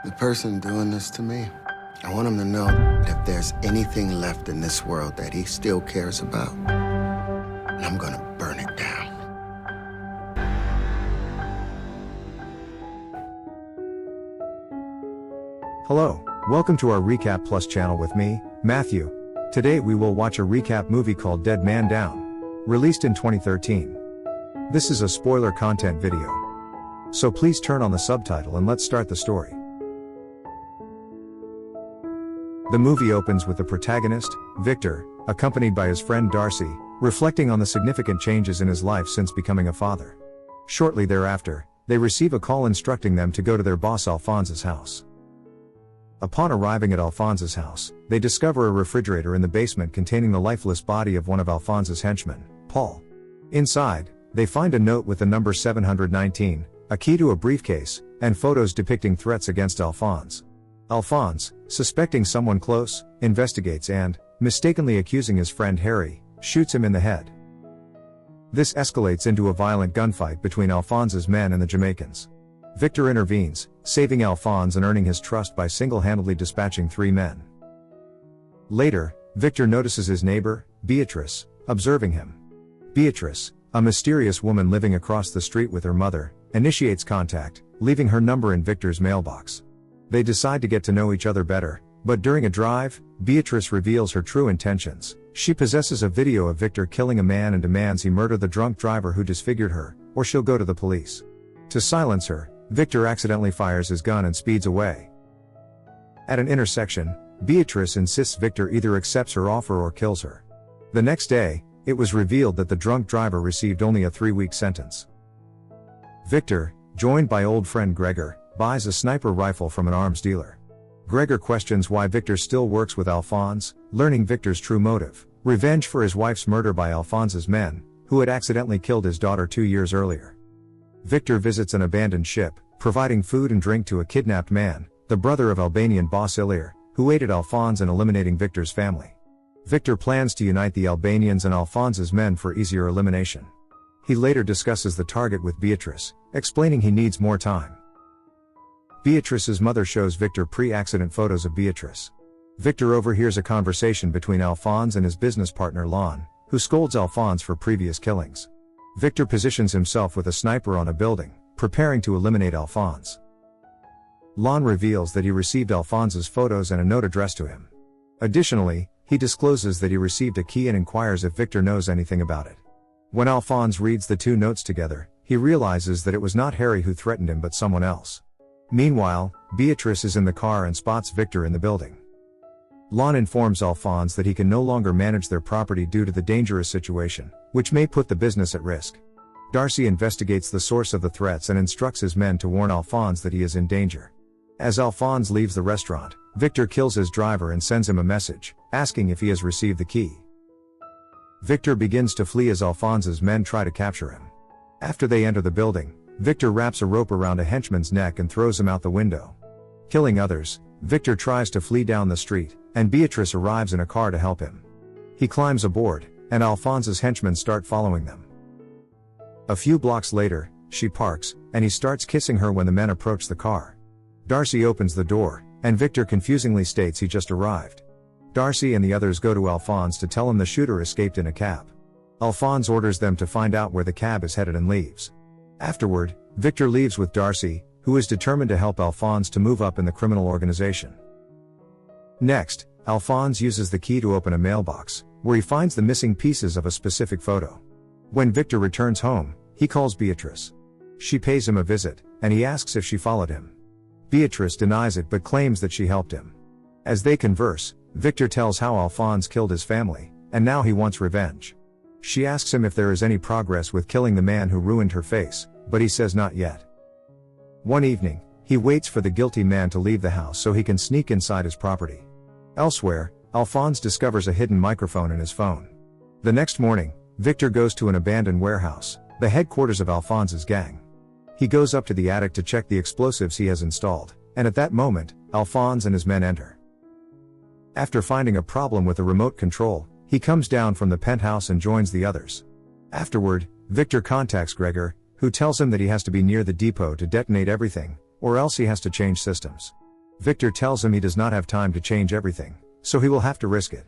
The person doing this to me, I want him to know that if there's anything left in this world that he still cares about, I'm gonna burn it down. Hello, welcome to our RecapPlus channel with me, Matthew. Today we will watch a recap movie called Dead Man Down, released in 2013. This is a spoiler content video. So please turn on the subtitle and let's start the story. The movie opens with the protagonist, Victor, accompanied by his friend Darcy, reflecting on the significant changes in his life since becoming a father. Shortly thereafter, they receive a call instructing them to go to their boss Alphonse's house. Upon arriving at Alphonse's house, they discover a refrigerator in the basement containing the lifeless body of one of Alphonse's henchmen, Paul. Inside, they find a note with the number 719, a key to a briefcase, and photos depicting threats against Alphonse. Alphonse, suspecting someone close, investigates and, mistakenly accusing his friend Harry, shoots him in the head. This escalates into a violent gunfight between Alphonse's men and the Jamaicans. Victor intervenes, saving Alphonse and earning his trust by single-handedly dispatching 3 men. Later, Victor notices his neighbor, Beatrice, observing him. Beatrice, a mysterious woman living across the street with her mother, initiates contact, leaving her number in Victor's mailbox. They decide to get to know each other better, but during a drive, Beatrice reveals her true intentions. She possesses a video of Victor killing a man and demands he murder the drunk driver who disfigured her, or she'll go to the police. To silence her, Victor accidentally fires his gun and speeds away. At an intersection, Beatrice insists Victor either accepts her offer or kills her. The next day, it was revealed that the drunk driver received only a 3-week sentence. Victor, joined by old friend Gregor, buys a sniper rifle from an arms dealer. Gregor questions why Victor still works with Alphonse, learning Victor's true motive: revenge for his wife's murder by Alphonse's men, who had accidentally killed his daughter 2 years earlier. Victor visits an abandoned ship, providing food and drink to a kidnapped man, the brother of Albanian boss Ilir, who aided Alphonse in eliminating Victor's family. Victor plans to unite the Albanians and Alphonse's men for easier elimination. He later discusses the target with Beatrice, explaining he needs more time. Beatrice's mother shows Victor pre-accident photos of Beatrice. Victor overhears a conversation between Alphonse and his business partner Lon, who scolds Alphonse for previous killings. Victor positions himself with a sniper on a building, preparing to eliminate Alphonse. Lon reveals that he received Alphonse's photos and a note addressed to him. Additionally, he discloses that he received a key and inquires if Victor knows anything about it. When Alphonse reads the 2 notes together, he realizes that it was not Harry who threatened him but someone else. Meanwhile, Beatrice is in the car and spots Victor in the building. Lon informs Alphonse that he can no longer manage their property due to the dangerous situation, which may put the business at risk. Darcy investigates the source of the threats and instructs his men to warn Alphonse that he is in danger. As Alphonse leaves the restaurant, Victor kills his driver and sends him a message, asking if he has received the key. Victor begins to flee as Alphonse's men try to capture him. After they enter the building, Victor wraps a rope around a henchman's neck and throws him out the window. Killing others, Victor tries to flee down the street, and Beatrice arrives in a car to help him. He climbs aboard, and Alphonse's henchmen start following them. A few blocks later, she parks, and he starts kissing her when the men approach the car. Darcy opens the door, and Victor confusingly states he just arrived. Darcy and the others go to Alphonse to tell him the shooter escaped in a cab. Alphonse orders them to find out where the cab is headed and leaves. Afterward, Victor leaves with Darcy, who is determined to help Alphonse to move up in the criminal organization. Next, Alphonse uses the key to open a mailbox, where he finds the missing pieces of a specific photo. When Victor returns home, he calls Beatrice. She pays him a visit, and he asks if she followed him. Beatrice denies it but claims that she helped him. As they converse, Victor tells how Alphonse killed his family, and now he wants revenge. She asks him if there is any progress with killing the man who ruined her face, but he says not yet. One evening, he waits for the guilty man to leave the house so he can sneak inside his property. Elsewhere, Alphonse discovers a hidden microphone in his phone. The next morning, Victor goes to an abandoned warehouse, the headquarters of Alphonse's gang. He goes up to the attic to check the explosives he has installed, and at that moment, Alphonse and his men enter. After finding a problem with the remote control, he comes down from the penthouse and joins the others. Afterward, Victor contacts Gregor, who tells him that he has to be near the depot to detonate everything, or else he has to change systems. Victor tells him he does not have time to change everything, so he will have to risk it.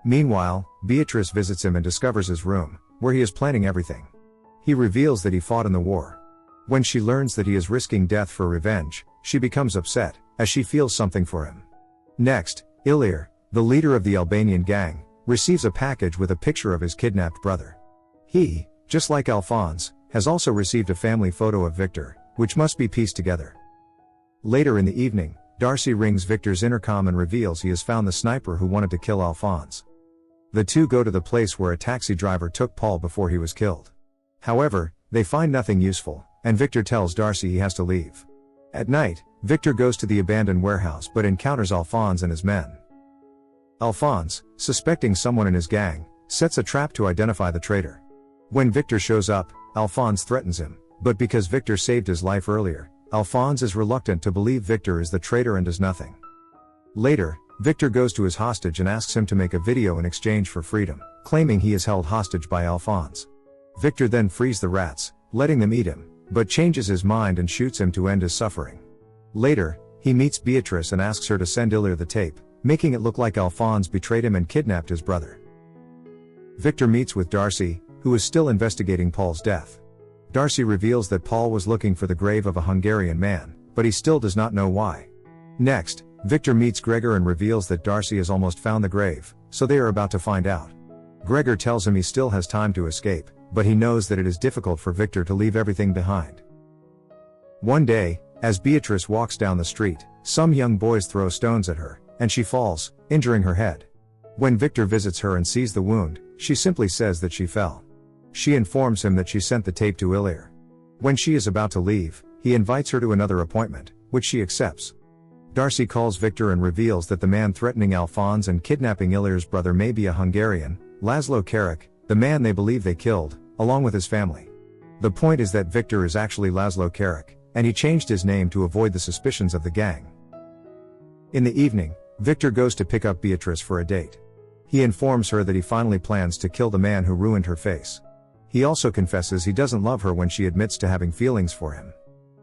Meanwhile, Beatrice visits him and discovers his room, where he is planning everything. He reveals that he fought in the war. When she learns that he is risking death for revenge, she becomes upset, as she feels something for him. Next, Ilir, the leader of the Albanian gang, receives a package with a picture of his kidnapped brother. He, just like Alphonse, has also received a family photo of Victor, which must be pieced together. Later in the evening, Darcy rings Victor's intercom and reveals he has found the sniper who wanted to kill Alphonse. The two go to the place where a taxi driver took Paul before he was killed. However, they find nothing useful, and Victor tells Darcy he has to leave. At night, Victor goes to the abandoned warehouse but encounters Alphonse and his men. Alphonse, suspecting someone in his gang, sets a trap to identify the traitor. When Victor shows up, Alphonse threatens him, but because Victor saved his life earlier, Alphonse is reluctant to believe Victor is the traitor and does nothing. Later, Victor goes to his hostage and asks him to make a video in exchange for freedom, claiming he is held hostage by Alphonse. Victor then frees the rats, letting them eat him, but changes his mind and shoots him to end his suffering. Later, he meets Beatrice and asks her to send Ilir the tape, making it look like Alphonse betrayed him and kidnapped his brother. Victor meets with Darcy, who is still investigating Paul's death. Darcy reveals that Paul was looking for the grave of a Hungarian man, but he still does not know why. Next, Victor meets Gregor and reveals that Darcy has almost found the grave, so they are about to find out. Gregor tells him he still has time to escape, but he knows that it is difficult for Victor to leave everything behind. One day, as Beatrice walks down the street, some young boys throw stones at her, and she falls, injuring her head. When Victor visits her and sees the wound, she simply says that she fell. She informs him that she sent the tape to Ilir. When she is about to leave, he invites her to another appointment, which she accepts. Darcy calls Victor and reveals that the man threatening Alphonse and kidnapping Ilir's brother may be a Hungarian, Laszlo Kerik, the man they believe they killed, along with his family. The point is that Victor is actually Laszlo Kerik, and he changed his name to avoid the suspicions of the gang. In the evening, Victor goes to pick up Beatrice for a date. He informs her that he finally plans to kill the man who ruined her face. He also confesses he doesn't love her when she admits to having feelings for him.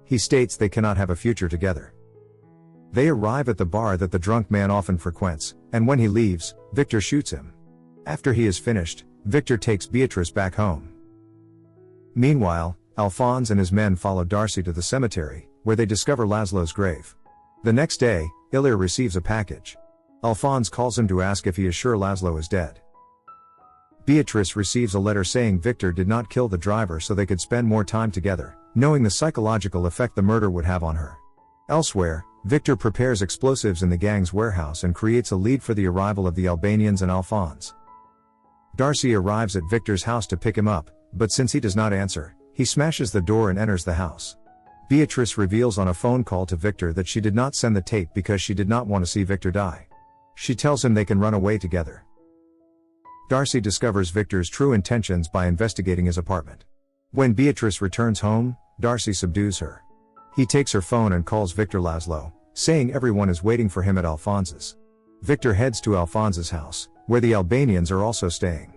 He states they cannot have a future together. They arrive at the bar that the drunk man often frequents, and when he leaves, Victor shoots him. After he is finished, Victor takes Beatrice back home. Meanwhile, Alphonse and his men follow Darcy to the cemetery, where they discover Laszlo's grave. The next day, Ilir receives a package. Alphonse calls him to ask if he is sure Laszlo is dead. Beatrice receives a letter saying Victor did not kill the driver so they could spend more time together, knowing the psychological effect the murder would have on her. Elsewhere, Victor prepares explosives in the gang's warehouse and creates a lead for the arrival of the Albanians and Alphonse. Darcy arrives at Victor's house to pick him up, but since he does not answer, he smashes the door and enters the house. Beatrice reveals on a phone call to Victor that she did not send the tape because she did not want to see Victor die. She tells him they can run away together. Darcy discovers Victor's true intentions by investigating his apartment. When Beatrice returns home, Darcy subdues her. He takes her phone and calls Victor Laszlo, saying everyone is waiting for him at Alphonse's. Victor heads to Alphonse's house, where the Albanians are also staying.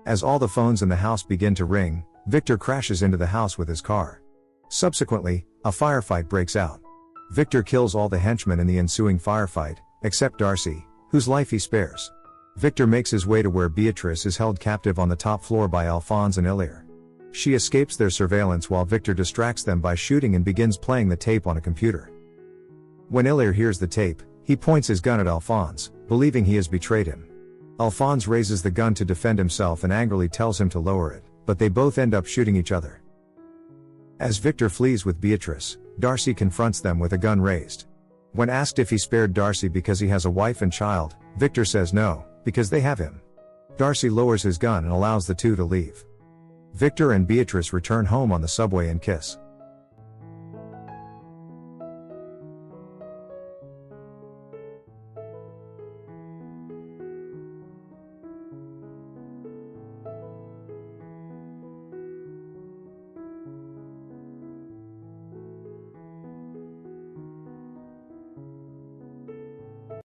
As all the phones in the house begin to ring, Victor crashes into the house with his car. Subsequently, a firefight breaks out. Victor kills all the henchmen in the ensuing firefight, except Darcy, whose life he spares. Victor makes his way to where Beatrice is held captive on the top floor by Alphonse and Ilir. She escapes their surveillance while Victor distracts them by shooting and begins playing the tape on a computer. When Ilir hears the tape, he points his gun at Alphonse, believing he has betrayed him. Alphonse raises the gun to defend himself and angrily tells him to lower it, but they both end up shooting each other. As Victor flees with Beatrice, Darcy confronts them with a gun raised. When asked if he spared Darcy because he has a wife and child, Victor says no, because they have him. Darcy lowers his gun and allows the two to leave. Victor and Beatrice return home on the subway and kiss.